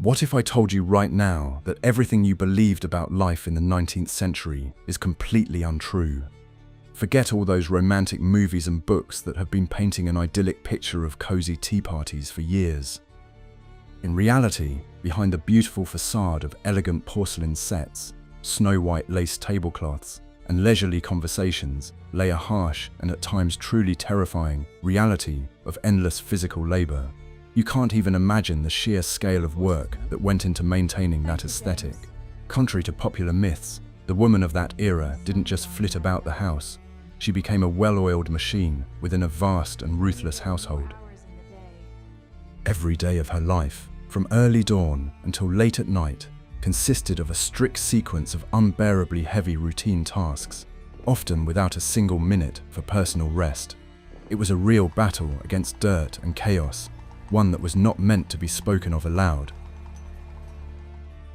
What if I told you right now that everything you believed about life in the 19th century is completely untrue? Forget all those romantic movies and books that have been painting an idyllic picture of cozy tea parties for years. In reality, behind the beautiful facade of elegant porcelain sets, snow-white lace tablecloths, and leisurely conversations lay a harsh and at times truly terrifying reality of endless physical labor. You can't even imagine the sheer scale of work that went into maintaining that aesthetic. Contrary to popular myths, the woman of that era didn't just flit about the house. She became a well-oiled machine within a vast and ruthless household. Every day of her life, from early dawn until late at night, consisted of a strict sequence of unbearably heavy routine tasks, often without a single minute for personal rest. It was a real battle against dirt and chaos, one that was not meant to be spoken of aloud.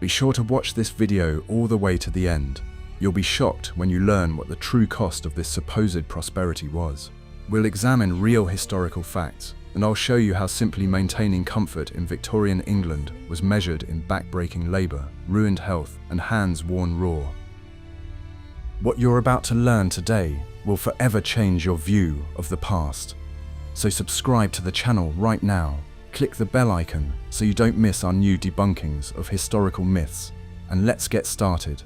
Be sure to watch this video all the way to the end. You'll be shocked when you learn what the true cost of this supposed prosperity was. We'll examine real historical facts, and I'll show you how simply maintaining comfort in Victorian England was measured in back-breaking labor, ruined health, and hands worn raw. What you're about to learn today will forever change your view of the past. So subscribe to the channel right now, click the bell icon so you don't miss our new debunkings of historical myths, and let's get started.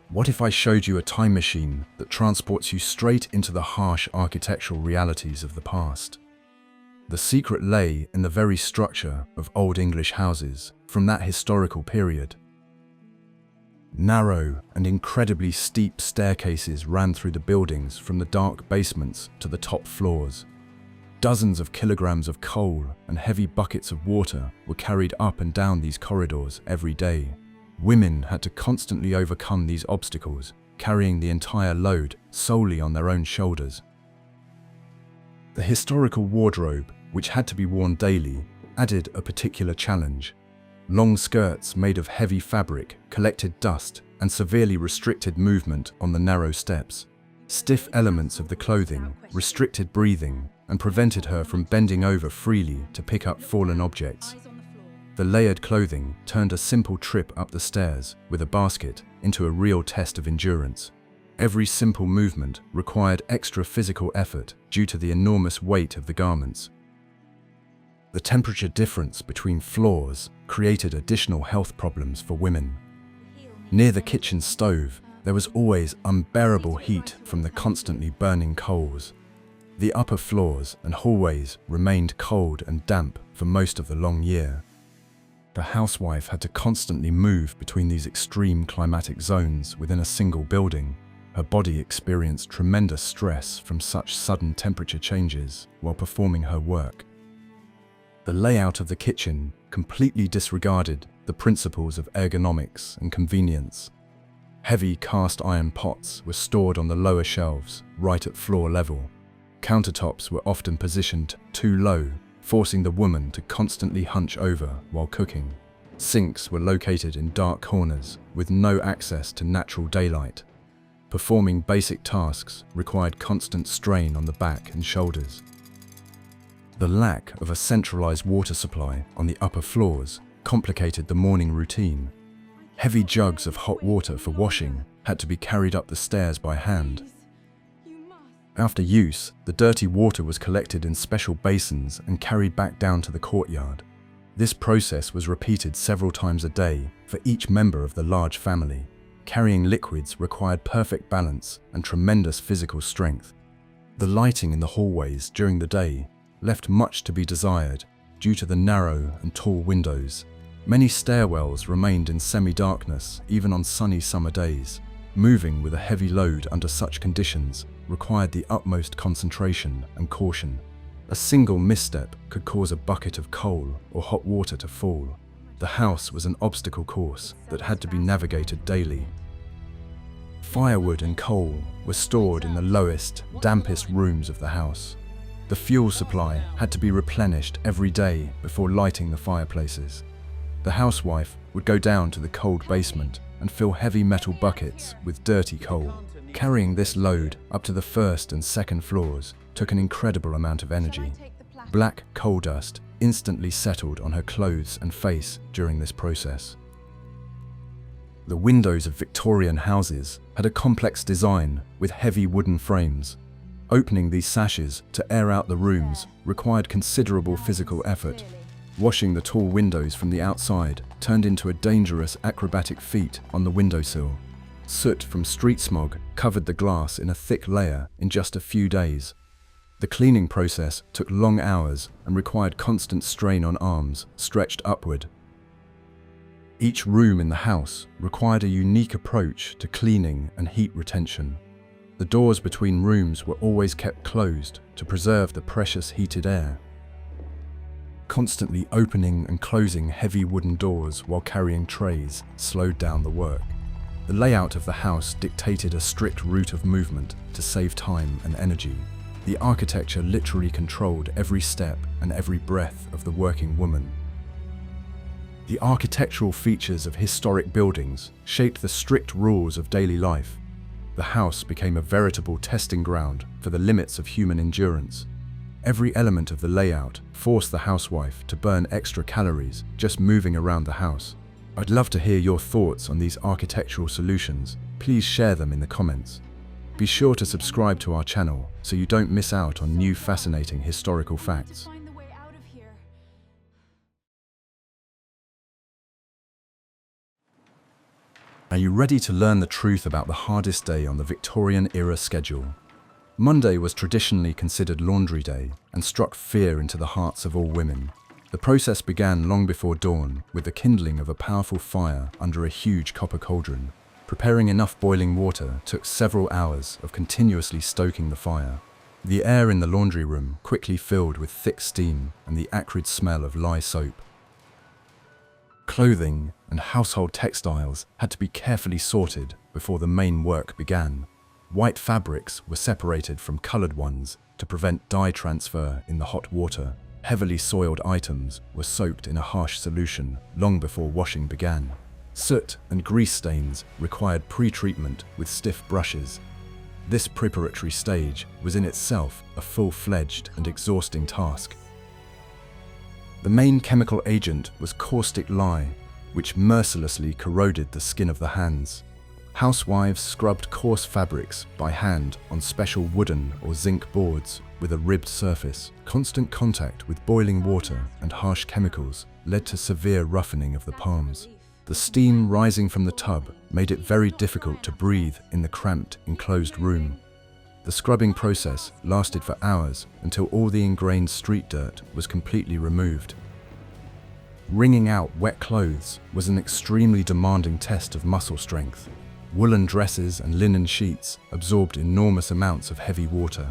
What if I showed you a time machine that transports you straight into the harsh architectural realities of the past? The secret lay in the very structure of Old English houses from that historical period. Narrow and incredibly steep staircases ran through the buildings from the dark basements to the top floors. Dozens of kilograms of coal and heavy buckets of water were carried up and down these corridors every day. Women had to constantly overcome these obstacles, carrying the entire load solely on their own shoulders. The historical wardrobe, which had to be worn daily, added a particular challenge. Long skirts made of heavy fabric collected dust and severely restricted movement on the narrow steps. Stiff elements of the clothing restricted breathing and prevented her from bending over freely to pick up fallen objects. The layered clothing turned a simple trip up the stairs with a basket into a real test of endurance. Every simple movement required extra physical effort due to the enormous weight of the garments. The temperature difference between floors created additional health problems for women. Near the kitchen stove, there was always unbearable heat from the constantly burning coals. The upper floors and hallways remained cold and damp for most of the long year. The housewife had to constantly move between these extreme climatic zones within a single building. Her body experienced tremendous stress from such sudden temperature changes while performing her work. The layout of the kitchen completely disregarded the principles of ergonomics and convenience. Heavy cast iron pots were stored on the lower shelves, right at floor level. Countertops were often positioned too low, forcing the woman to constantly hunch over while cooking. Sinks were located in dark corners with no access to natural daylight. Performing basic tasks required constant strain on the back and shoulders. The lack of a centralized water supply on the upper floors complicated the morning routine. Heavy jugs of hot water for washing had to be carried up the stairs by hand. After use, the dirty water was collected in special basins and carried back down to the courtyard. This process was repeated several times a day for each member of the large family. Carrying liquids required perfect balance and tremendous physical strength. The lighting in the hallways during the day left much to be desired due to the narrow and tall windows. Many stairwells remained in semi-darkness even on sunny summer days. Moving with a heavy load under such conditions required the utmost concentration and caution. A single misstep could cause a bucket of coal or hot water to fall. The house was an obstacle course that had to be navigated daily. Firewood and coal were stored in the lowest, dampest rooms of the house. The fuel supply had to be replenished every day before lighting the fireplaces. The housewife would go down to the cold basement and fill heavy metal buckets with dirty coal. Carrying this load up to the first and second floors took an incredible amount of energy. Black coal dust instantly settled on her clothes and face during this process. The windows of Victorian houses had a complex design with heavy wooden frames. Opening these sashes to air out the rooms required considerable physical effort. Washing the tall windows from the outside turned into a dangerous acrobatic feat on the windowsill. Soot from street smog covered the glass in a thick layer in just a few days. The cleaning process took long hours and required constant strain on arms stretched upward. Each room in the house required a unique approach to cleaning and heat retention. The doors between rooms were always kept closed to preserve the precious heated air. Constantly opening and closing heavy wooden doors while carrying trays slowed down the work. The layout of the house dictated a strict route of movement to save time and energy. The architecture literally controlled every step and every breath of the working woman. The architectural features of historic buildings shaped the strict rules of daily life. The house became a veritable testing ground for the limits of human endurance. Every element of the layout forced the housewife to burn extra calories just moving around the house. I'd love to hear your thoughts on these architectural solutions. Please share them in the comments. Be sure to subscribe to our channel so you don't miss out on new fascinating historical facts. Are you ready to learn the truth about the hardest day on the Victorian era schedule? Monday was traditionally considered laundry day and struck fear into the hearts of all women. The process began long before dawn with the kindling of a powerful fire under a huge copper cauldron. Preparing enough boiling water took several hours of continuously stoking the fire. The air in the laundry room quickly filled with thick steam and the acrid smell of lye soap. Clothing and household textiles had to be carefully sorted before the main work began. White fabrics were separated from colored ones to prevent dye transfer in the hot water. Heavily soiled items were soaked in a harsh solution long before washing began. Soot and grease stains required pre-treatment with stiff brushes. This preparatory stage was in itself a full-fledged and exhausting task. The main chemical agent was caustic lye, which mercilessly corroded the skin of the hands. Housewives scrubbed coarse fabrics by hand on special wooden or zinc boards with a ribbed surface. Constant contact with boiling water and harsh chemicals led to severe roughening of the palms. The steam rising from the tub made it very difficult to breathe in the cramped, enclosed room. The scrubbing process lasted for hours until all the ingrained street dirt was completely removed. Wringing out wet clothes was an extremely demanding test of muscle strength. Woolen dresses and linen sheets absorbed enormous amounts of heavy water.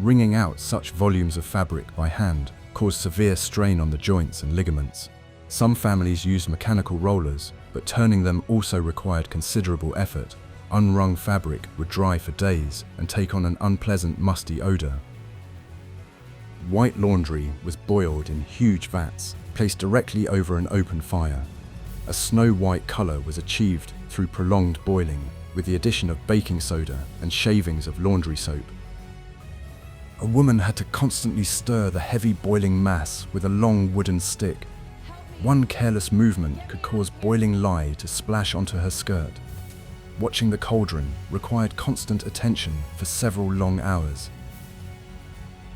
Wringing out such volumes of fabric by hand caused severe strain on the joints and ligaments. Some families used mechanical rollers, but turning them also required considerable effort. Unwrung fabric would dry for days and take on an unpleasant musty odor. White laundry was boiled in huge vats, placed directly over an open fire. A snow-white color was achieved through prolonged boiling, with the addition of baking soda and shavings of laundry soap. A woman had to constantly stir the heavy boiling mass with a long wooden stick. One careless movement could cause boiling lye to splash onto her skirt. Watching the cauldron required constant attention for several long hours.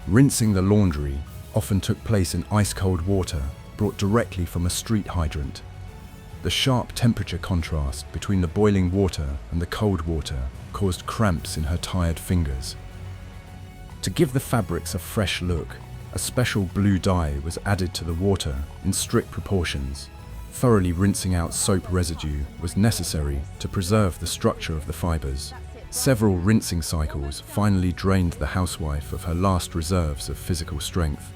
Rinsing the laundry often took place in ice-cold water brought directly from a street hydrant. The sharp temperature contrast between the boiling water and the cold water caused cramps in her tired fingers. To give the fabrics a fresh look, a special blue dye was added to the water in strict proportions. Thoroughly rinsing out soap residue was necessary to preserve the structure of the fibers. Several rinsing cycles finally drained the housewife of her last reserves of physical strength.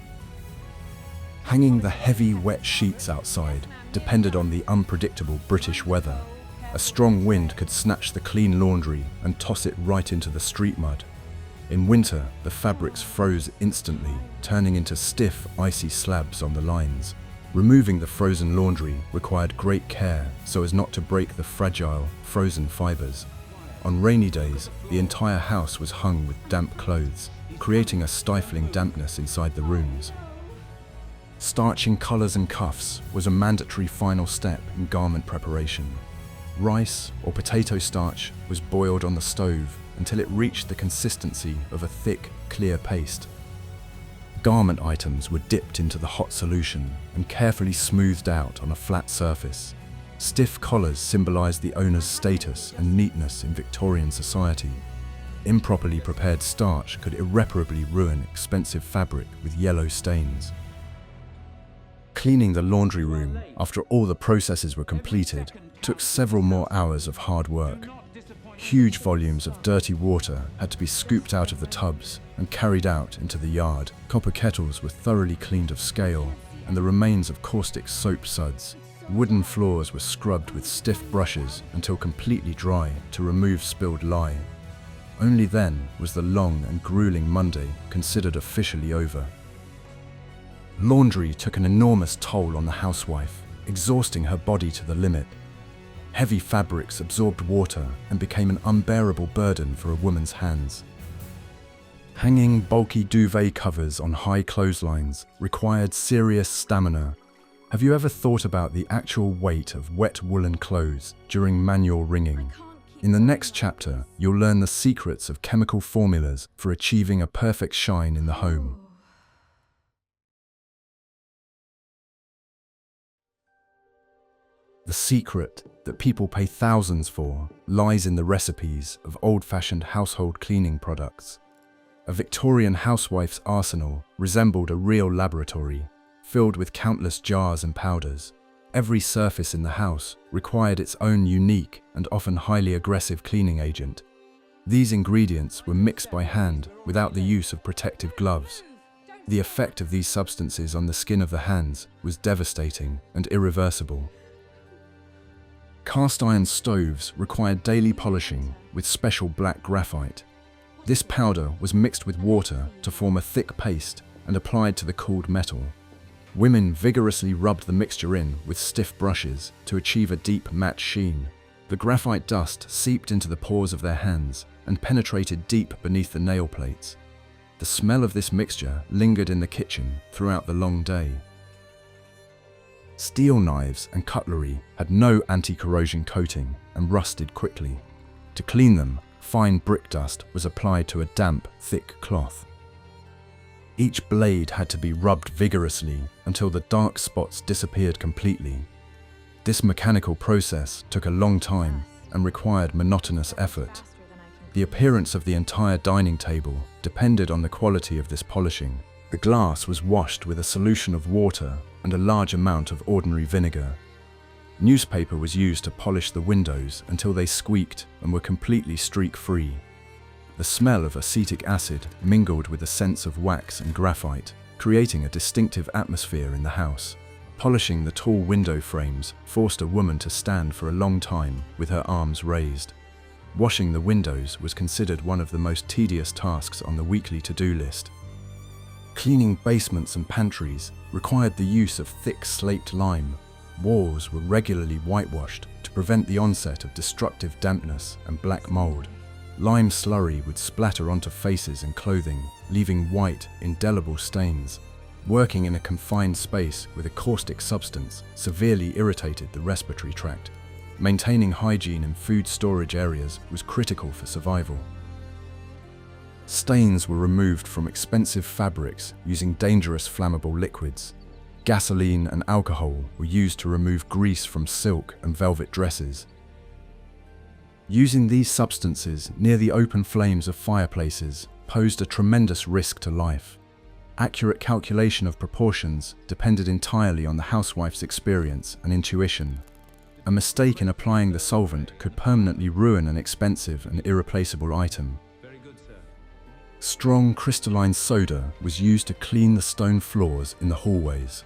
Hanging the heavy, wet sheets outside depended on the unpredictable British weather. A strong wind could snatch the clean laundry and toss it right into the street mud. In winter, the fabrics froze instantly, turning into stiff, icy slabs on the lines. Removing the frozen laundry required great care so as not to break the fragile, frozen fibers. On rainy days, the entire house was hung with damp clothes, creating a stifling dampness inside the rooms. Starching collars and cuffs was a mandatory final step in garment preparation. Rice or potato starch was boiled on the stove until it reached the consistency of a thick, clear paste. Garment items were dipped into the hot solution and carefully smoothed out on a flat surface. Stiff collars symbolized the owner's status and neatness in Victorian society. Improperly prepared starch could irreparably ruin expensive fabric with yellow stains. Cleaning the laundry room after all the processes were completed took several more hours of hard work. Huge volumes of dirty water had to be scooped out of the tubs and carried out into the yard. Copper kettles were thoroughly cleaned of scale and the remains of caustic soap suds. Wooden floors were scrubbed with stiff brushes until completely dry to remove spilled lye. Only then was the long and grueling Monday considered officially over. Laundry took an enormous toll on the housewife, exhausting her body to the limit. Heavy fabrics absorbed water and became an unbearable burden for a woman's hands. Hanging bulky duvet covers on high clotheslines required serious stamina. Have you ever thought about the actual weight of wet woolen clothes during manual wringing? In the next chapter, you'll learn the secrets of chemical formulas for achieving a perfect shine in the home. The secret that people pay thousands for lies in the recipes of old-fashioned household cleaning products. A Victorian housewife's arsenal resembled a real laboratory, filled with countless jars and powders. Every surface in the house required its own unique and often highly aggressive cleaning agent. These ingredients were mixed by hand without the use of protective gloves. The effect of these substances on the skin of the hands was devastating and irreversible. Cast iron stoves required daily polishing with special black graphite. This powder was mixed with water to form a thick paste and applied to the cooled metal. Women vigorously rubbed the mixture in with stiff brushes to achieve a deep matte sheen. The graphite dust seeped into the pores of their hands and penetrated deep beneath the nail plates. The smell of this mixture lingered in the kitchen throughout the long day. Steel knives and cutlery had no anti-corrosion coating and rusted quickly. To clean them, fine brick dust was applied to a damp, thick cloth. Each blade had to be rubbed vigorously until the dark spots disappeared completely. This mechanical process took a long time and required monotonous effort. The appearance of the entire dining table depended on the quality of this polishing. The glass was washed with a solution of water and a large amount of ordinary vinegar. Newspaper was used to polish the windows until they squeaked and were completely streak-free. The smell of acetic acid mingled with the scents of wax and graphite, creating a distinctive atmosphere in the house. Polishing the tall window frames forced a woman to stand for a long time with her arms raised. Washing the windows was considered one of the most tedious tasks on the weekly to-do list. Cleaning basements and pantries required the use of thick slaked lime. Walls were regularly whitewashed to prevent the onset of destructive dampness and black mold. Lime slurry would splatter onto faces and clothing, leaving white, indelible stains. Working in a confined space with a caustic substance severely irritated the respiratory tract. Maintaining hygiene in food storage areas was critical for survival. Stains were removed from expensive fabrics using dangerous flammable liquids. Gasoline and alcohol were used to remove grease from silk and velvet dresses. Using these substances near the open flames of fireplaces posed a tremendous risk to life. Accurate calculation of proportions depended entirely on the housewife's experience and intuition. A mistake in applying the solvent could permanently ruin an expensive and irreplaceable item. Strong crystalline soda was used to clean the stone floors in the hallways.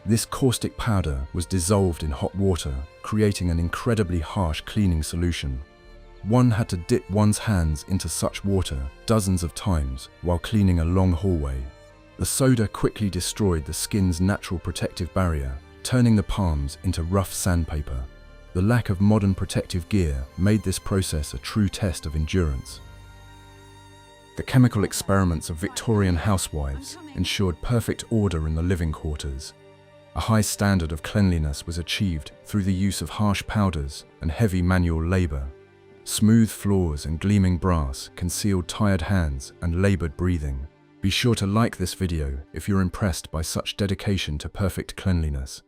This caustic powder was dissolved in hot water, creating an incredibly harsh cleaning solution. One had to dip one's hands into such water dozens of times while cleaning a long hallway. The soda quickly destroyed the skin's natural protective barrier, turning the palms into rough sandpaper. The lack of modern protective gear made this process a true test of endurance. The chemical experiments of Victorian housewives ensured perfect order in the living quarters. A high standard of cleanliness was achieved through the use of harsh powders and heavy manual labor. Smooth floors and gleaming brass concealed tired hands and labored breathing. Be sure to like this video if you're impressed by such dedication to perfect cleanliness.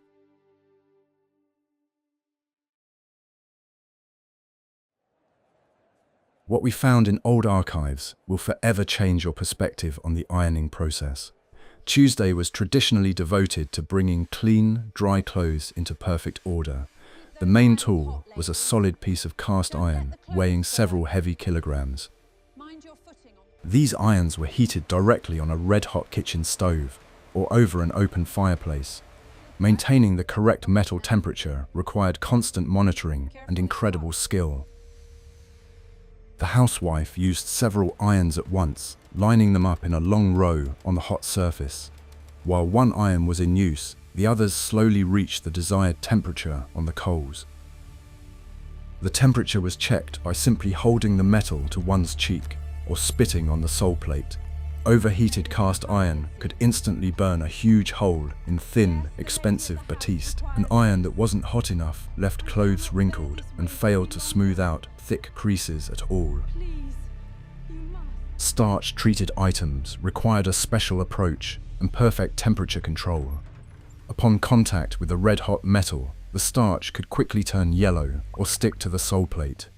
What we found in old archives will forever change your perspective on the ironing process. Tuesday was traditionally devoted to bringing clean, dry clothes into perfect order. The main tool was a solid piece of cast iron weighing several heavy kilograms. These irons were heated directly on a red-hot kitchen stove or over an open fireplace. Maintaining the correct metal temperature required constant monitoring and incredible skill. The housewife used several irons at once, lining them up in a long row on the hot surface. While one iron was in use, the others slowly reached the desired temperature on the coals. The temperature was checked by simply holding the metal to one's cheek or spitting on the sole plate. Overheated cast iron could instantly burn a huge hole in thin, expensive batiste. An iron that wasn't hot enough left clothes wrinkled and failed to smooth out thick creases at all. Starch-treated items required a special approach and perfect temperature control. Upon contact with the red-hot metal, the starch could quickly turn yellow or stick to the sole plate.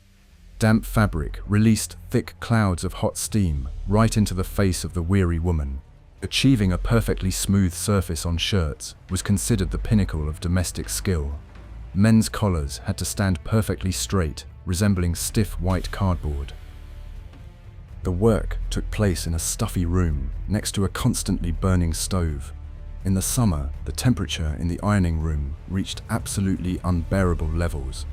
Damp fabric released thick clouds of hot steam right into the face of the weary woman. Achieving a perfectly smooth surface on shirts was considered the pinnacle of domestic skill. Men's collars had to stand perfectly straight, resembling stiff white cardboard. The work took place in a stuffy room next to a constantly burning stove. In the summer, the temperature in the ironing room reached absolutely unbearable levels.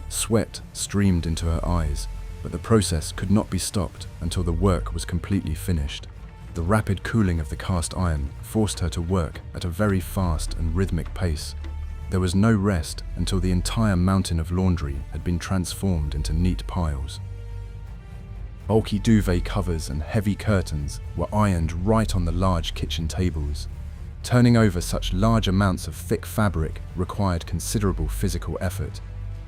Sweat streamed into her eyes, but the process could not be stopped until the work was completely finished. The rapid cooling of the cast iron forced her to work at a very fast and rhythmic pace. There was no rest until the entire mountain of laundry had been transformed into neat piles. Bulky duvet covers and heavy curtains were ironed right on the large kitchen tables. Turning over such large amounts of thick fabric required considerable physical effort.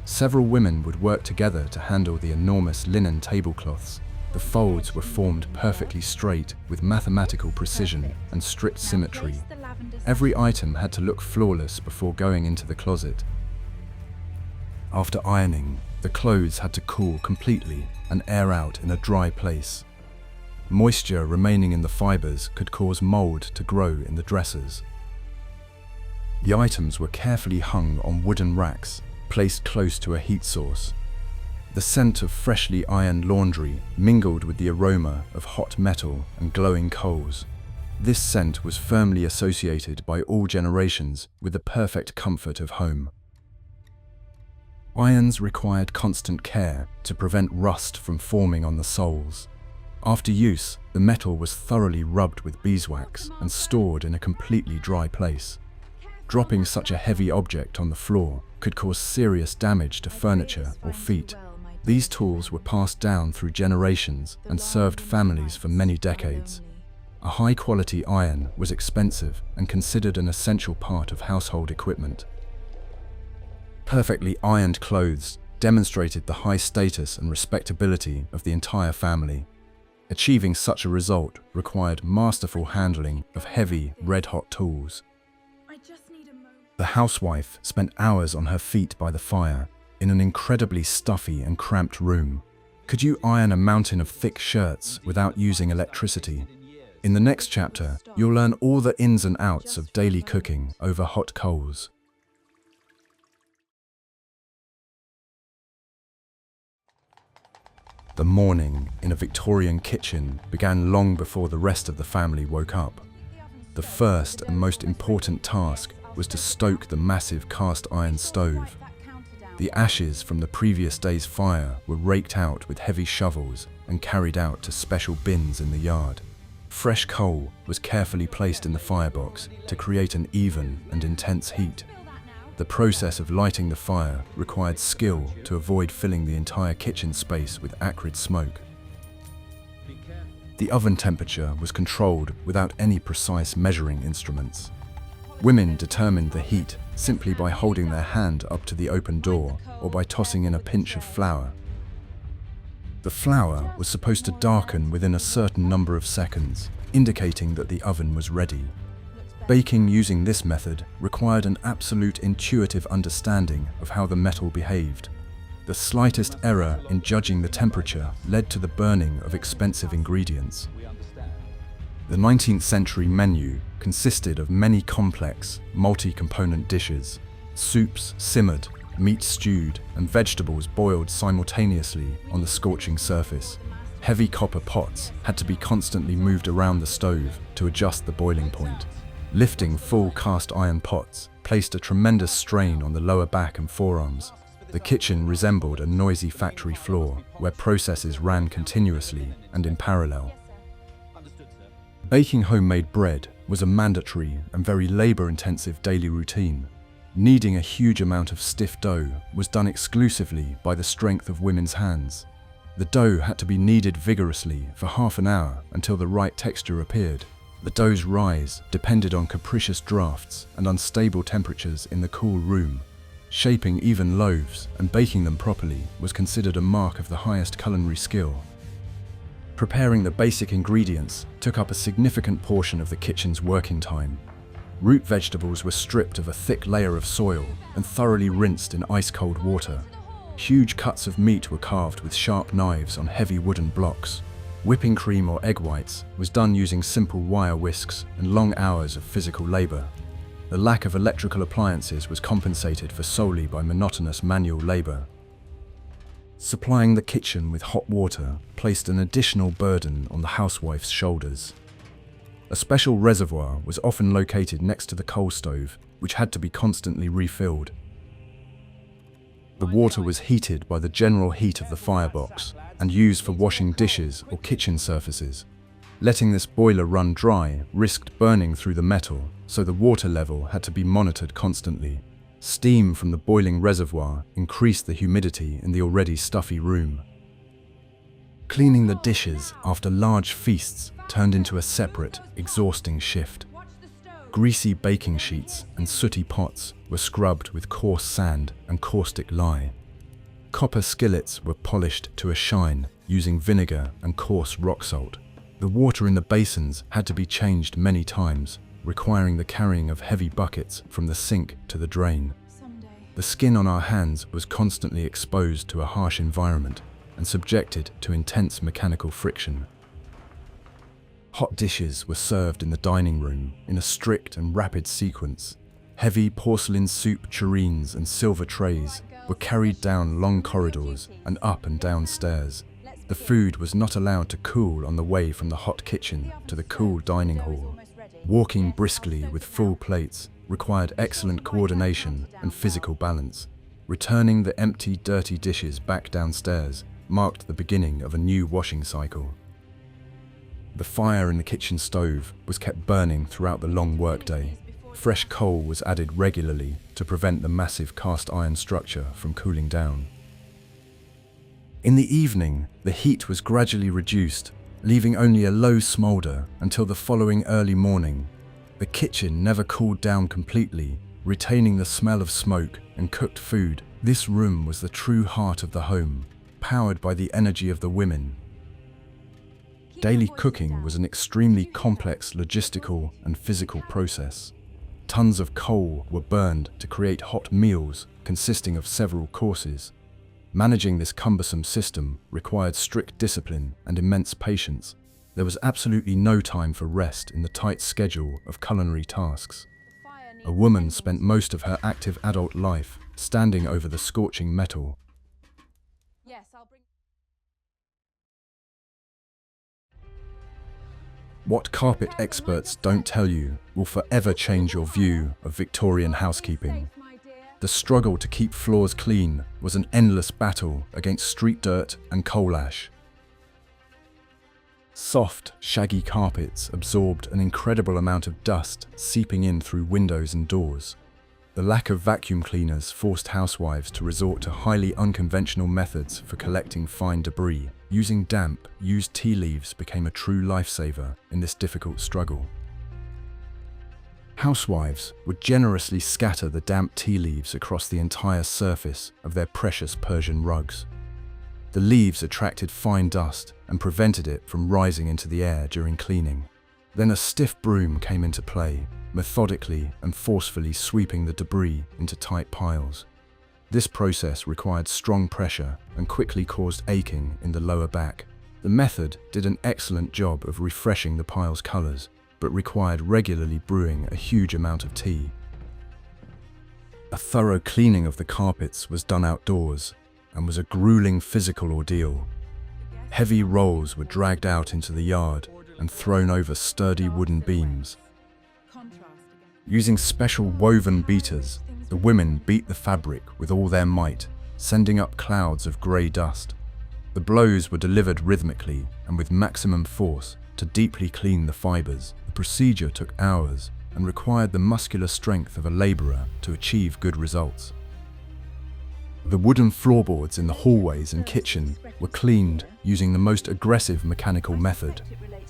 Several women would work together to handle the enormous linen tablecloths. The folds were formed perfectly straight with mathematical precision and strict symmetry. Every item had to look flawless before going into the closet. After ironing, the clothes had to cool completely and air out in a dry place. Moisture remaining in the fibers could cause mold to grow in the dressers. The items were carefully hung on wooden racks, placed close to a heat source. The scent of freshly ironed laundry mingled with the aroma of hot metal and glowing coals. This scent was firmly associated by all generations with the perfect comfort of home. Irons required constant care to prevent rust from forming on the soles. After use, the metal was thoroughly rubbed with beeswax and stored in a completely dry place. Dropping such a heavy object on the floor could cause serious damage to furniture or feet. These tools were passed down through generations and served families for many decades. A high-quality iron was expensive and considered an essential part of household equipment. Perfectly ironed clothes demonstrated the high status and respectability of the entire family. Achieving such a result required masterful handling of heavy, red-hot tools. The housewife spent hours on her feet by the fire, in an incredibly stuffy and cramped room. Could you iron a mountain of thick shirts without using electricity? In the next chapter, you'll learn all the ins and outs of daily cooking over hot coals. The morning in a Victorian kitchen began long before the rest of the family woke up. The first and most important task was to stoke the massive cast iron stove. The ashes from the previous day's fire were raked out with heavy shovels and carried out to special bins in the yard. Fresh coal was carefully placed in the firebox to create an even and intense heat. The process of lighting the fire required skill to avoid filling the entire kitchen space with acrid smoke. The oven temperature was controlled without any precise measuring instruments. Women determined the heat simply by holding their hand up to the open door or by tossing in a pinch of flour. The flour was supposed to darken within a certain number of seconds, indicating that the oven was ready. Baking using this method required an absolute intuitive understanding of how the metal behaved. The slightest error in judging the temperature led to the burning of expensive ingredients. The 19th century menu consisted of many complex, multi-component dishes. Soups simmered, meat stewed, and vegetables boiled simultaneously on the scorching surface. Heavy copper pots had to be constantly moved around the stove to adjust the boiling point. Lifting full cast iron pots placed a tremendous strain on the lower back and forearms. The kitchen resembled a noisy factory floor where processes ran continuously and in parallel. Baking homemade bread was a mandatory and very labor-intensive daily routine. Kneading a huge amount of stiff dough was done exclusively by the strength of women's hands. The dough had to be kneaded vigorously for half an hour until the right texture appeared. The dough's rise depended on capricious drafts and unstable temperatures in the cool room. Shaping even loaves and baking them properly was considered a mark of the highest culinary skill. Preparing the basic ingredients took up a significant portion of the kitchen's working time. Root vegetables were stripped of a thick layer of soil and thoroughly rinsed in ice-cold water. Huge cuts of meat were carved with sharp knives on heavy wooden blocks. Whipping cream or egg whites was done using simple wire whisks and long hours of physical labor. The lack of electrical appliances was compensated for solely by monotonous manual labor. Supplying the kitchen with hot water placed an additional burden on the housewife's shoulders. A special reservoir was often located next to the coal stove, which had to be constantly refilled. The water was heated by the general heat of the firebox and used for washing dishes or kitchen surfaces. Letting this boiler run dry risked burning through the metal, so the water level had to be monitored constantly. Steam from the boiling reservoir increased the humidity in the already stuffy room. Cleaning the dishes after large feasts turned into a separate, exhausting shift. Greasy baking sheets and sooty pots were scrubbed with coarse sand and caustic lye. Copper skillets were polished to a shine using vinegar and coarse rock salt. The water in the basins had to be changed many times, requiring the carrying of heavy buckets from the sink to the drain. The skin on our hands was constantly exposed to a harsh environment and subjected to intense mechanical friction. Hot dishes were served in the dining room in a strict and rapid sequence. Heavy porcelain soup tureens and silver trays were carried down long corridors and up and down stairs. The food was not allowed to cool on the way from the hot kitchen to the cool dining hall. Walking briskly with full plates required excellent coordination and physical balance. Returning the empty, dirty dishes back downstairs marked the beginning of a new washing cycle. The fire in the kitchen stove was kept burning throughout the long workday. Fresh coal was added regularly to prevent the massive cast iron structure from cooling down. In the evening, the heat was gradually reduced, leaving only a low smolder until the following early morning. The kitchen never cooled down completely, retaining the smell of smoke and cooked food. This room was the true heart of the home, powered by the energy of the women. Daily cooking was an extremely complex logistical and physical process. Tons of coal were burned to create hot meals consisting of several courses. Managing this cumbersome system required strict discipline and immense patience. There was absolutely no time for rest in the tight schedule of culinary tasks. A woman spent most of her active adult life standing over the scorching metal. What carpet experts don't tell you will forever change your view of Victorian housekeeping. The struggle to keep floors clean was an endless battle against street dirt and coal ash. Soft, shaggy carpets absorbed an incredible amount of dust seeping in through windows and doors. The The lack of vacuum cleaners forced housewives to resort to highly unconventional methods for collecting fine debris. Using damp, used tea leaves became a true lifesaver in this difficult struggle. Housewives would generously scatter the damp tea leaves across the entire surface of their precious Persian rugs. The leaves attracted fine dust and prevented it from rising into the air during cleaning. Then a stiff broom came into play, methodically and forcefully sweeping the debris into tight piles. This process required strong pressure and quickly caused aching in the lower back. The method did an excellent job of refreshing the pile's colors, but required regularly brewing a huge amount of tea. A thorough cleaning of the carpets was done outdoors and was a grueling physical ordeal. Heavy rolls were dragged out into the yard and thrown over sturdy wooden beams. Using special woven beaters, the women beat the fabric with all their might, sending up clouds of grey dust. The blows were delivered rhythmically and with maximum force to deeply clean the fibers. The procedure took hours and required the muscular strength of a labourer to achieve good results. The wooden floorboards in the hallways and kitchen were cleaned using the most aggressive mechanical method.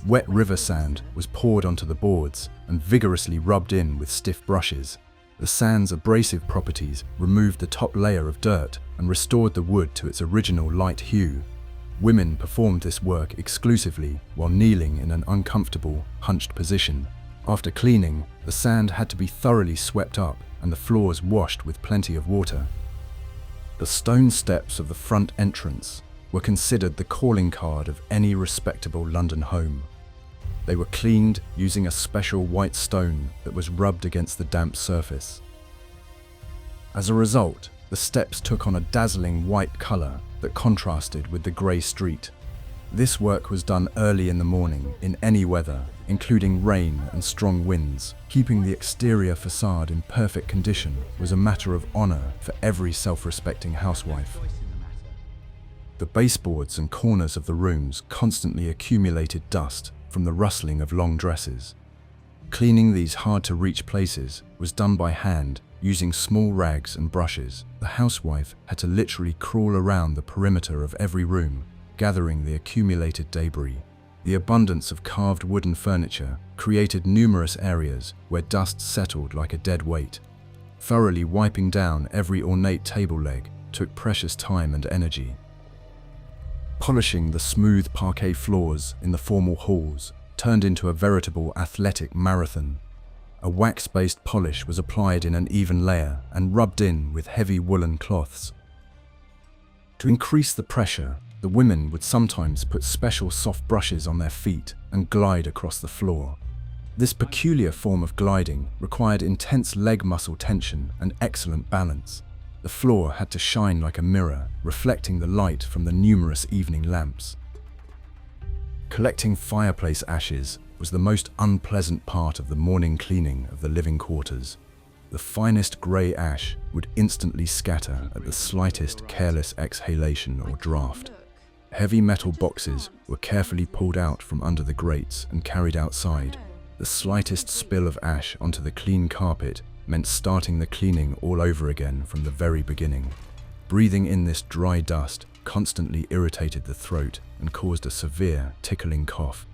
Wet river sand was poured onto the boards and vigorously rubbed in with stiff brushes. The sand's abrasive properties removed the top layer of dirt and restored the wood to its original light hue. Women performed this work exclusively while kneeling in an uncomfortable, hunched position. After cleaning, the sand had to be thoroughly swept up and the floors washed with plenty of water. The stone steps of the front entrance were considered the calling card of any respectable London home. They were cleaned using a special white stone that was rubbed against the damp surface. As a result, the steps took on a dazzling white colour that contrasted with the grey street. This work was done early in the morning in any weather, including rain and strong winds. Keeping the exterior facade in perfect condition was a matter of honour for every self-respecting housewife. The baseboards and corners of the rooms constantly accumulated dust from the rustling of long dresses. Cleaning these hard-to-reach places was done by hand using small rags and brushes. The housewife had to literally crawl around the perimeter of every room, gathering the accumulated debris. The abundance of carved wooden furniture created numerous areas where dust settled like a dead weight. Thoroughly wiping down every ornate table leg took precious time and energy. Polishing the smooth parquet floors in the formal halls turned into a veritable athletic marathon. A wax-based polish was applied in an even layer and rubbed in with heavy woolen cloths. To increase the pressure, the women would sometimes put special soft brushes on their feet and glide across the floor. This peculiar form of gliding required intense leg muscle tension and excellent balance. The floor had to shine like a mirror, reflecting the light from the numerous evening lamps. Collecting fireplace ashes was the most unpleasant part of the morning cleaning of the living quarters. The finest grey ash would instantly scatter at the slightest careless exhalation or draft. Heavy metal boxes were carefully pulled out from under the grates and carried outside. The slightest spill of ash onto the clean carpet meant starting the cleaning all over again from the very beginning. Breathing in this dry dust constantly irritated the throat and caused a severe tickling cough.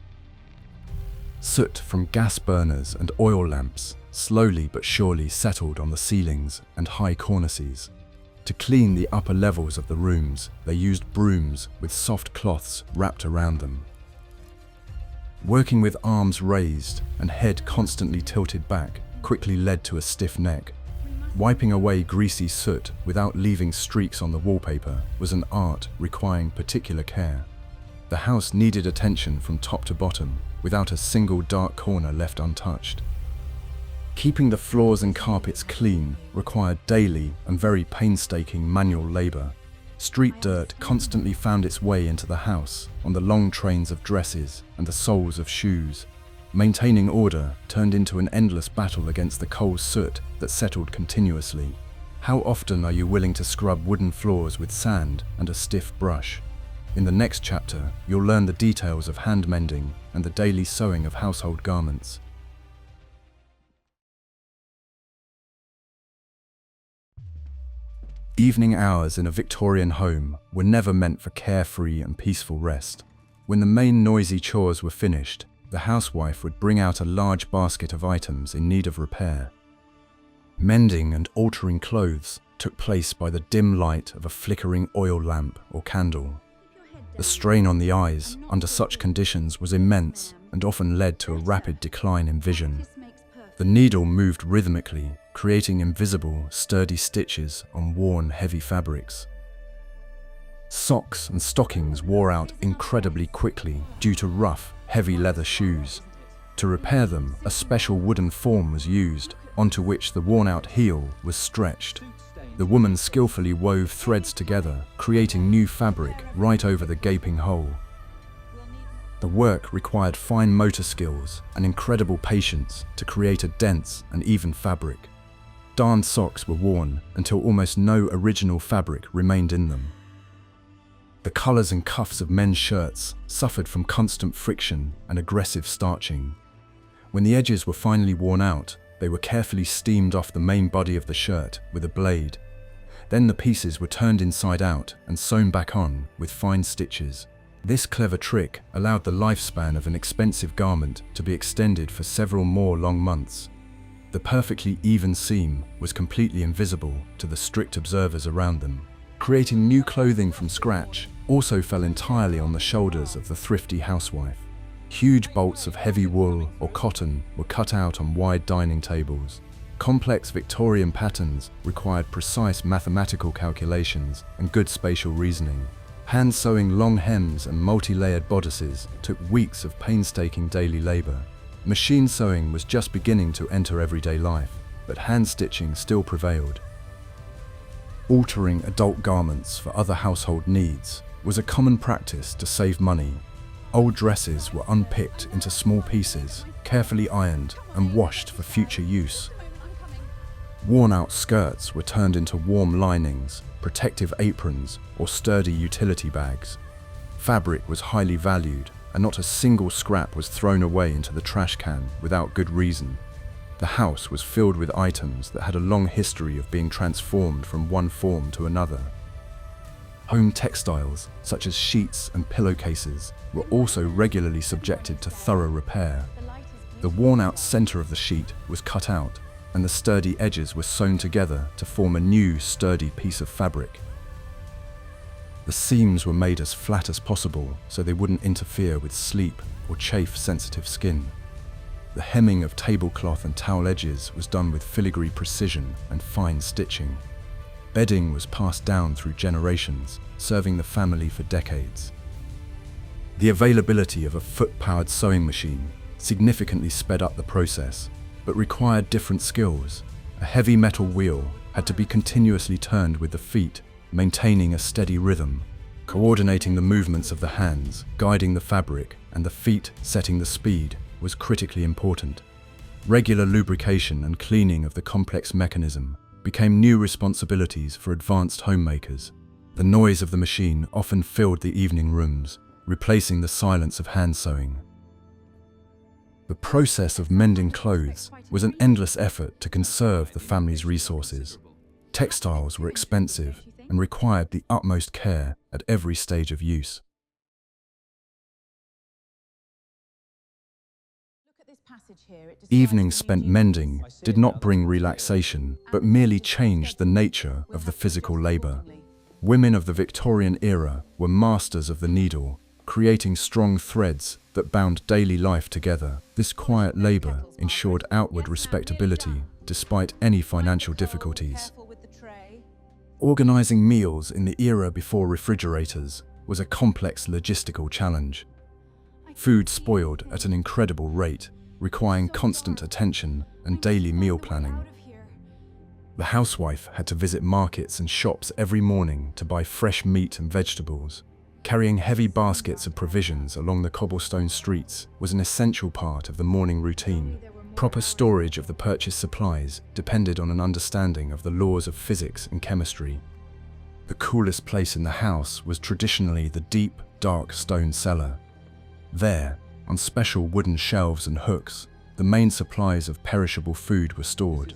Soot from gas burners and oil lamps slowly but surely settled on the ceilings and high cornices. To clean the upper levels of the rooms, they used brooms with soft cloths wrapped around them. Working with arms raised and head constantly tilted back quickly led to a stiff neck. Wiping away greasy soot without leaving streaks on the wallpaper was an art requiring particular care. The house needed attention from top to bottom, without a single dark corner left untouched. Keeping the floors and carpets clean required daily and very painstaking manual labor. Street dirt constantly found its way into the house on the long trains of dresses and the soles of shoes. Maintaining order turned into an endless battle against the coal soot that settled continuously. How often are you willing to scrub wooden floors with sand and a stiff brush? In the next chapter, you'll learn the details of hand mending and the daily sewing of household garments. Evening hours in a Victorian home were never meant for carefree and peaceful rest. When the main noisy chores were finished, the housewife would bring out a large basket of items in need of repair. Mending and altering clothes took place by the dim light of a flickering oil lamp or candle. The strain on the eyes under such conditions was immense and often led to a rapid decline in vision. The needle moved rhythmically, creating invisible, sturdy stitches on worn, heavy fabrics. Socks and stockings wore out incredibly quickly due to rough, heavy leather shoes. To repair them, a special wooden form was used, onto which the worn-out heel was stretched. The woman skillfully wove threads together, creating new fabric right over the gaping hole. The work required fine motor skills and incredible patience to create a dense and even fabric. Darned socks were worn until almost no original fabric remained in them. The collars and cuffs of men's shirts suffered from constant friction and aggressive starching. When the edges were finally worn out, they were carefully steamed off the main body of the shirt with a blade. Then the pieces were turned inside out and sewn back on with fine stitches. This clever trick allowed the lifespan of an expensive garment to be extended for several more long months. The perfectly even seam was completely invisible to the strict observers around them. Creating new clothing from scratch also fell entirely on the shoulders of the thrifty housewife. Huge bolts of heavy wool or cotton were cut out on wide dining tables. Complex Victorian patterns required precise mathematical calculations and good spatial reasoning. Hand-sewing long hems and multi-layered bodices took weeks of painstaking daily labor. Machine sewing was just beginning to enter everyday life, but hand-stitching still prevailed. Altering adult garments for other household needs was a common practice to save money. Old dresses were unpicked into small pieces, carefully ironed and washed for future use. Worn-out skirts were turned into warm linings, protective aprons, or sturdy utility bags. Fabric was highly valued, and not a single scrap was thrown away into the trash can without good reason. The house was filled with items that had a long history of being transformed from one form to another. Home textiles, such as sheets and pillowcases, were also regularly subjected to thorough repair. The worn-out center of the sheet was cut out, and the sturdy edges were sewn together to form a new, sturdy piece of fabric. The seams were made as flat as possible so they wouldn't interfere with sleep or chafe sensitive skin. The hemming of tablecloth and towel edges was done with filigree precision and fine stitching. Bedding was passed down through generations, serving the family for decades. The availability of a foot-powered sewing machine significantly sped up the process, but required different skills. A heavy metal wheel had to be continuously turned with the feet, maintaining a steady rhythm. Coordinating the movements of the hands, guiding the fabric, and the feet setting the speed was critically important. Regular lubrication and cleaning of the complex mechanism became new responsibilities for advanced homemakers. The noise of the machine often filled the evening rooms, replacing the silence of hand sewing. The process of mending clothes was an endless effort to conserve the family's resources. Textiles were expensive and required the utmost care at every stage of use. Evenings spent mending did not bring relaxation, but merely changed the nature of the physical labor. Women of the Victorian era were masters of the needle, creating strong threads that bound daily life together. This quiet labor ensured outward respectability despite any financial difficulties. Organizing meals in the era before refrigerators was a complex logistical challenge. Food spoiled at an incredible rate, requiring constant attention and daily meal planning. The housewife had to visit markets and shops every morning to buy fresh meat and vegetables. Carrying heavy baskets of provisions along the cobblestone streets was an essential part of the morning routine. Proper storage of the purchased supplies depended on an understanding of the laws of physics and chemistry. The coolest place in the house was traditionally the deep, dark stone cellar. There, on special wooden shelves and hooks, the main supplies of perishable food were stored.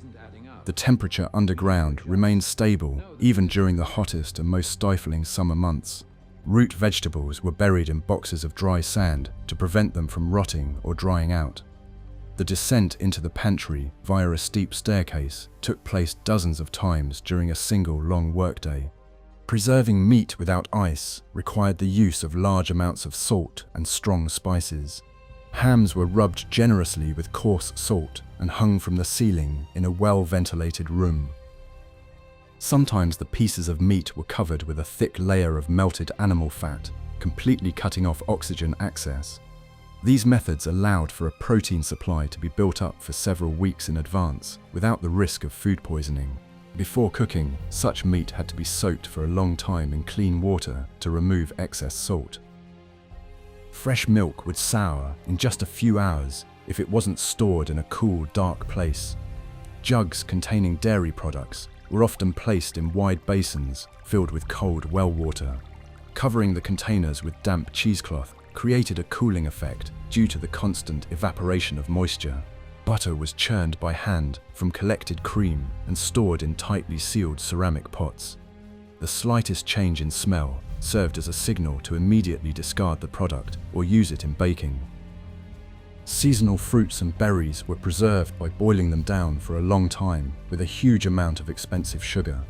The temperature underground remained stable even during the hottest and most stifling summer months. Root vegetables were buried in boxes of dry sand to prevent them from rotting or drying out. The descent into the pantry via a steep staircase took place dozens of times during a single long workday. Preserving meat without ice required the use of large amounts of salt and strong spices. Hams were rubbed generously with coarse salt and hung from the ceiling in a well-ventilated room. Sometimes the pieces of meat were covered with a thick layer of melted animal fat, completely cutting off oxygen access. These methods allowed for a protein supply to be built up for several weeks in advance without the risk of food poisoning. Before cooking, such meat had to be soaked for a long time in clean water to remove excess salt. Fresh milk would sour in just a few hours if it wasn't stored in a cool, dark place. Jugs containing dairy products were often placed in wide basins filled with cold well water. Covering the containers with damp cheesecloth created a cooling effect due to the constant evaporation of moisture. Butter was churned by hand from collected cream and stored in tightly sealed ceramic pots. The slightest change in smell served as a signal to immediately discard the product or use it in baking. Seasonal fruits and berries were preserved by boiling them down for a long time with a huge amount of expensive sugar.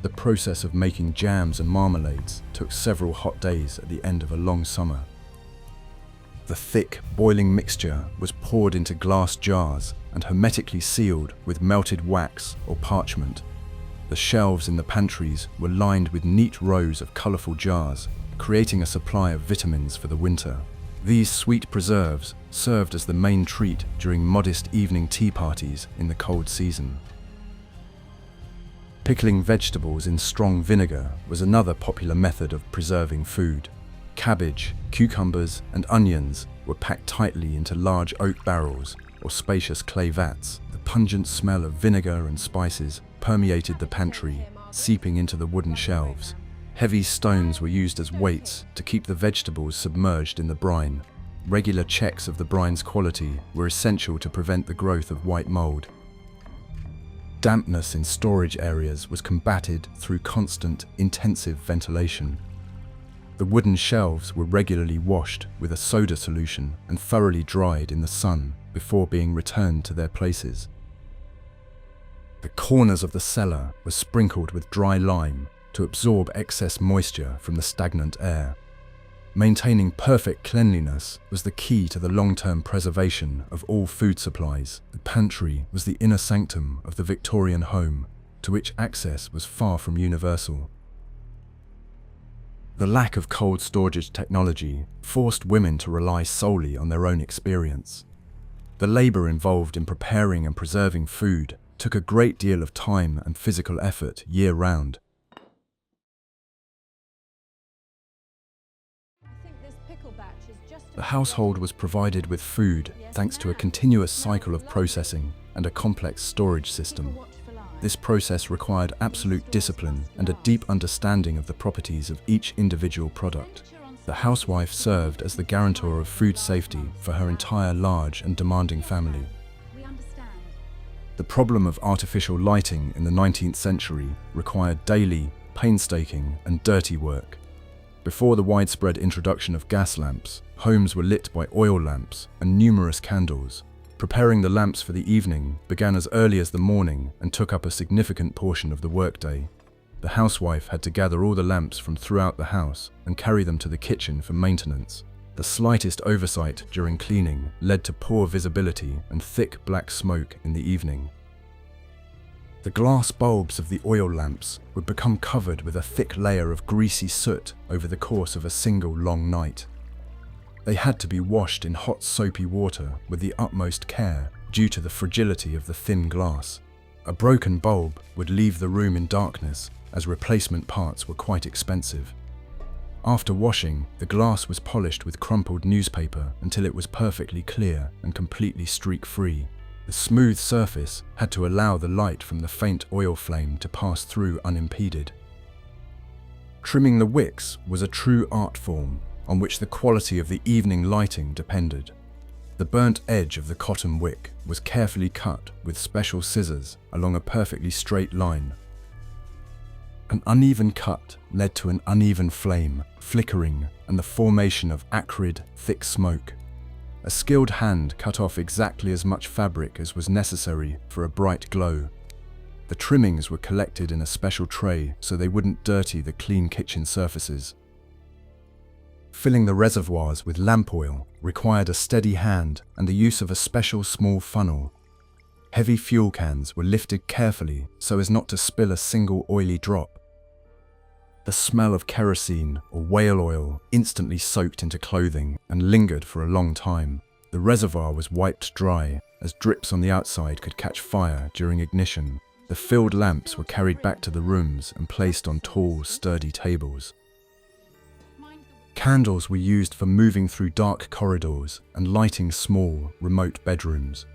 The process of making jams and marmalades took several hot days at the end of a long summer. The thick, boiling mixture was poured into glass jars and hermetically sealed with melted wax or parchment. The shelves in the pantries were lined with neat rows of colourful jars, creating a supply of vitamins for the winter. These sweet preserves served as the main treat during modest evening tea parties in the cold season. Pickling vegetables in strong vinegar was another popular method of preserving food. Cabbage, cucumbers, and onions were packed tightly into large oak barrels or spacious clay vats. The pungent smell of vinegar and spices permeated the pantry, seeping into the wooden shelves. Heavy stones were used as weights to keep the vegetables submerged in the brine. Regular checks of the brine's quality were essential to prevent the growth of white mold. Dampness in storage areas was combated through constant, intensive ventilation. The wooden shelves were regularly washed with a soda solution and thoroughly dried in the sun before being returned to their places. The corners of the cellar were sprinkled with dry lime to absorb excess moisture from the stagnant air. Maintaining perfect cleanliness was the key to the long-term preservation of all food supplies. The pantry was the inner sanctum of the Victorian home, to which access was far from universal. The lack of cold storage technology forced women to rely solely on their own experience. The labour involved in preparing and preserving food took a great deal of time and physical effort year-round. The household was provided with food thanks to a continuous cycle of processing and a complex storage system. This process required absolute discipline and a deep understanding of the properties of each individual product. The housewife served as the guarantor of food safety for her entire large and demanding family. The problem of artificial lighting in the 19th century required daily, painstaking, and dirty work. Before the widespread introduction of gas lamps, homes were lit by oil lamps and numerous candles. Preparing the lamps for the evening began as early as the morning and took up a significant portion of the workday. The housewife had to gather all the lamps from throughout the house and carry them to the kitchen for maintenance. The slightest oversight during cleaning led to poor visibility and thick black smoke in the evening. The glass bulbs of the oil lamps would become covered with a thick layer of greasy soot over the course of a single long night. They had to be washed in hot soapy water with the utmost care due to the fragility of the thin glass. A broken bulb would leave the room in darkness as replacement parts were quite expensive. After washing, the glass was polished with crumpled newspaper until it was perfectly clear and completely streak-free. The smooth surface had to allow the light from the faint oil flame to pass through unimpeded. Trimming the wicks was a true art form on which the quality of the evening lighting depended. The The burnt edge of the cotton wick was carefully cut with special scissors along a perfectly straight line. An uneven cut led to an uneven flame, flickering, and the formation of acrid, thick smoke. A skilled hand cut off exactly as much fabric as was necessary for a bright glow. The trimmings were collected in a special tray so they wouldn't dirty the clean kitchen surfaces. Filling the reservoirs with lamp oil required a steady hand and the use of a special small funnel. Heavy fuel cans were lifted carefully so as not to spill a single oily drop. The smell of kerosene or whale oil instantly soaked into clothing and lingered for a long time. The reservoir was wiped dry, as drips on the outside could catch fire during ignition. The filled lamps were carried back to the rooms and placed on tall, sturdy tables. Candles were used for moving through dark corridors and lighting small, remote bedrooms.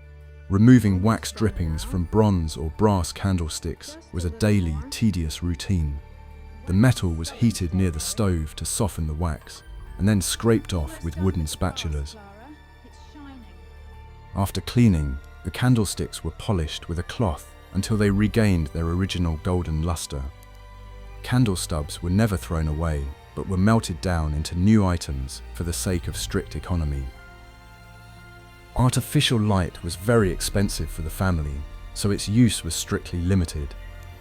Removing wax drippings from bronze or brass candlesticks was a daily, tedious routine. The metal was heated near the stove to soften the wax, and then scraped off with wooden spatulas. After cleaning, the candlesticks were polished with a cloth until they regained their original golden luster. Candle stubs were never thrown away, but were melted down into new items for the sake of strict economy. Artificial light was very expensive for the family, so its use was strictly limited.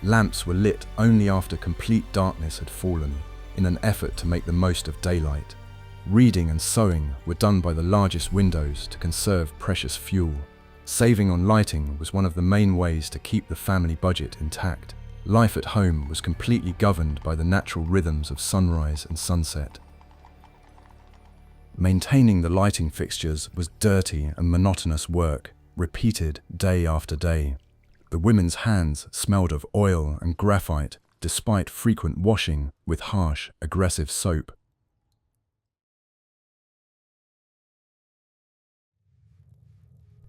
Lamps were lit only after complete darkness had fallen, in an effort to make the most of daylight. Reading and sewing were done by the largest windows to conserve precious fuel. Saving on lighting was one of the main ways to keep the family budget intact. Life at home was completely governed by the natural rhythms of sunrise and sunset. Maintaining the lighting fixtures was dirty and monotonous work, repeated day after day. The women's hands smelled of oil and graphite, despite frequent washing with harsh, aggressive soap.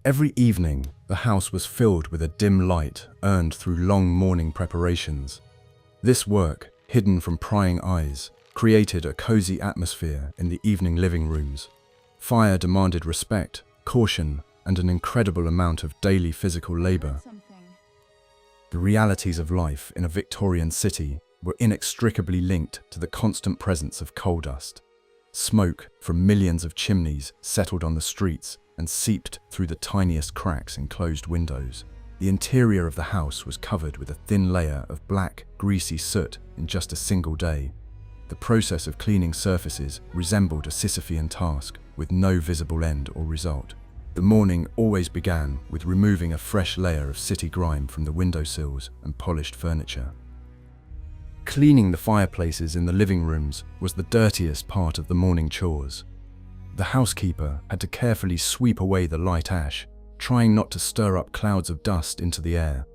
Every evening, the house was filled with a dim light earned through long morning preparations. This work, hidden from prying eyes, created a cozy atmosphere in the evening living rooms. Fire demanded respect, caution, and an incredible amount of daily physical labor. The realities of life in a Victorian city were inextricably linked to the constant presence of coal dust. Smoke from millions of chimneys settled on the streets and seeped through the tiniest cracks in closed windows. The interior of the house was covered with a thin layer of black, greasy soot in just a single day. The process of cleaning surfaces resembled a Sisyphean task with no visible end or result. The morning always began with removing a fresh layer of city grime from the windowsills and polished furniture. Cleaning the fireplaces in the living rooms was the dirtiest part of the morning chores. The housekeeper had to carefully sweep away the light ash, trying not to stir up clouds of dust into the air.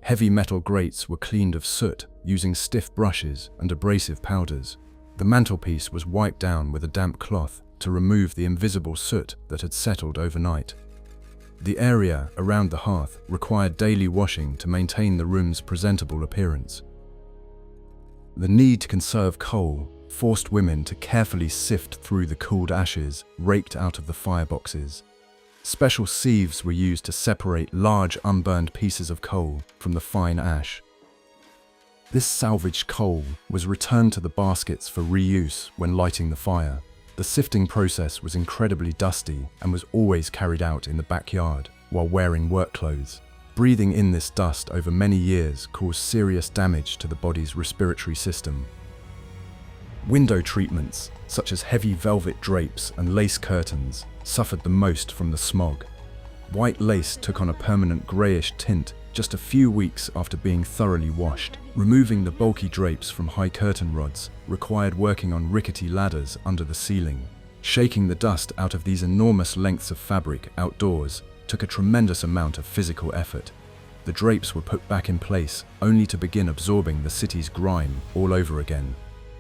Heavy metal grates were cleaned of soot using stiff brushes and abrasive powders. The mantelpiece was wiped down with a damp cloth to remove the invisible soot that had settled overnight. The area around the hearth required daily washing to maintain the room's presentable appearance. The need to conserve coal forced women to carefully sift through the cooled ashes raked out of the fireboxes. Special sieves were used to separate large unburned pieces of coal from the fine ash. This salvaged coal was returned to the baskets for reuse when lighting the fire. The sifting process was incredibly dusty and was always carried out in the backyard while wearing work clothes. Breathing in this dust over many years caused serious damage to the body's respiratory system. Window treatments, such as heavy velvet drapes and lace curtains, suffered the most from the smog. White lace took on a permanent greyish tint just a few weeks after being thoroughly washed. Removing the bulky drapes from high curtain rods required working on rickety ladders under the ceiling. Shaking the dust out of these enormous lengths of fabric outdoors took a tremendous amount of physical effort. The drapes were put back in place only to begin absorbing the city's grime all over again.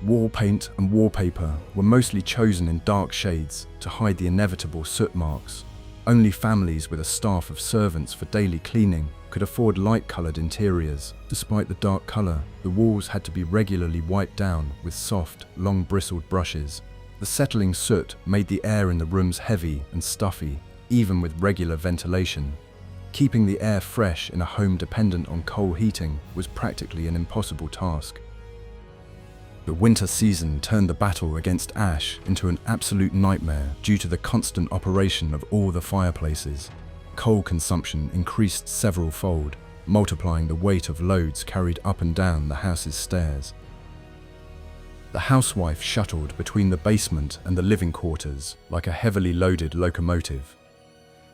Wall paint and wallpaper were mostly chosen in dark shades to hide the inevitable soot marks. Only families with a staff of servants for daily cleaning could afford light-coloured interiors. Despite the dark colour, the walls had to be regularly wiped down with soft, long-bristled brushes. The settling soot made the air in the rooms heavy and stuffy, even with regular ventilation. Keeping the air fresh in a home dependent on coal heating was practically an impossible task. The winter season turned the battle against ash into an absolute nightmare due to the constant operation of all the fireplaces. Coal consumption increased several-fold, multiplying the weight of loads carried up and down the house's stairs. The housewife shuttled between the basement and the living quarters like a heavily loaded locomotive.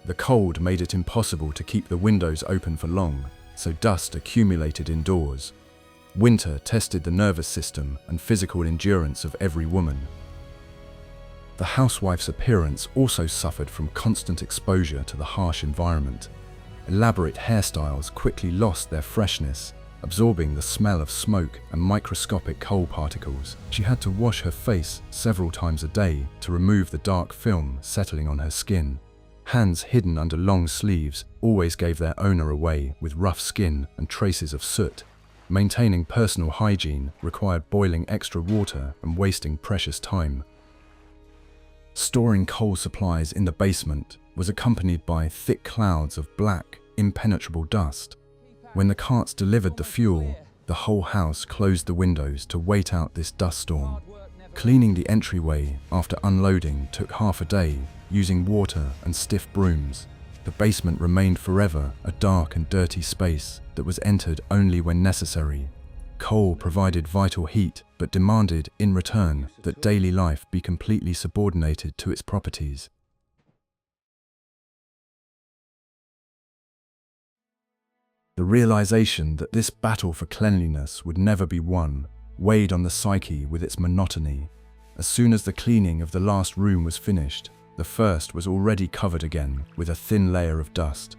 The cold made it impossible to keep the windows open for long, so dust accumulated indoors. Winter tested the nervous system and physical endurance of every woman. The housewife's appearance also suffered from constant exposure to the harsh environment. Elaborate hairstyles quickly lost their freshness, absorbing the smell of smoke and microscopic coal particles. She had to wash her face several times a day to remove the dark film settling on her skin. Hands hidden under long sleeves always gave their owner away with rough skin and traces of soot. Maintaining personal hygiene required boiling extra water and wasting precious time. Storing coal supplies in the basement was accompanied by thick clouds of black, impenetrable dust. When the carts delivered the fuel, the whole house closed the windows to wait out this dust storm. Cleaning the entryway after unloading took half a day, using water and stiff brooms. The basement remained forever a dark and dirty space that was entered only when necessary. Coal provided vital heat, but demanded, in return, that daily life be completely subordinated to its properties. The realization that this battle for cleanliness would never be won weighed on the psyche with its monotony. As soon as the cleaning of the last room was finished, the first was already covered again with a thin layer of dust.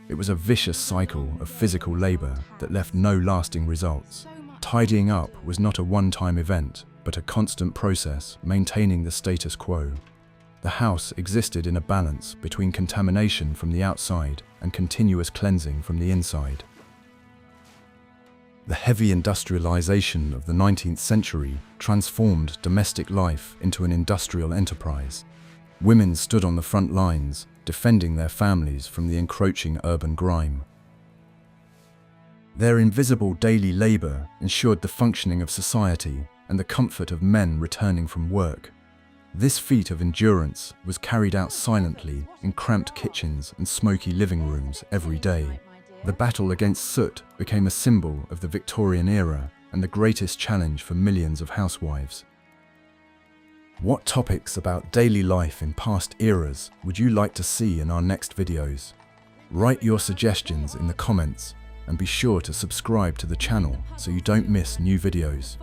It was a vicious cycle of physical labor that left no lasting results. Tidying up was not a one-time event, but a constant process maintaining the status quo. The house existed in a balance between contamination from the outside and continuous cleansing from the inside. The heavy industrialization of the 19th century transformed domestic life into an industrial enterprise. Women stood on the front lines, defending their families from the encroaching urban grime. Their invisible daily labor ensured the functioning of society and the comfort of men returning from work. This feat of endurance was carried out silently in cramped kitchens and smoky living rooms every day. The battle against soot became a symbol of the Victorian era and the greatest challenge for millions of housewives. What topics about daily life in past eras would you like to see in our next videos? Write your suggestions in the comments and be sure to subscribe to the channel so you don't miss new videos.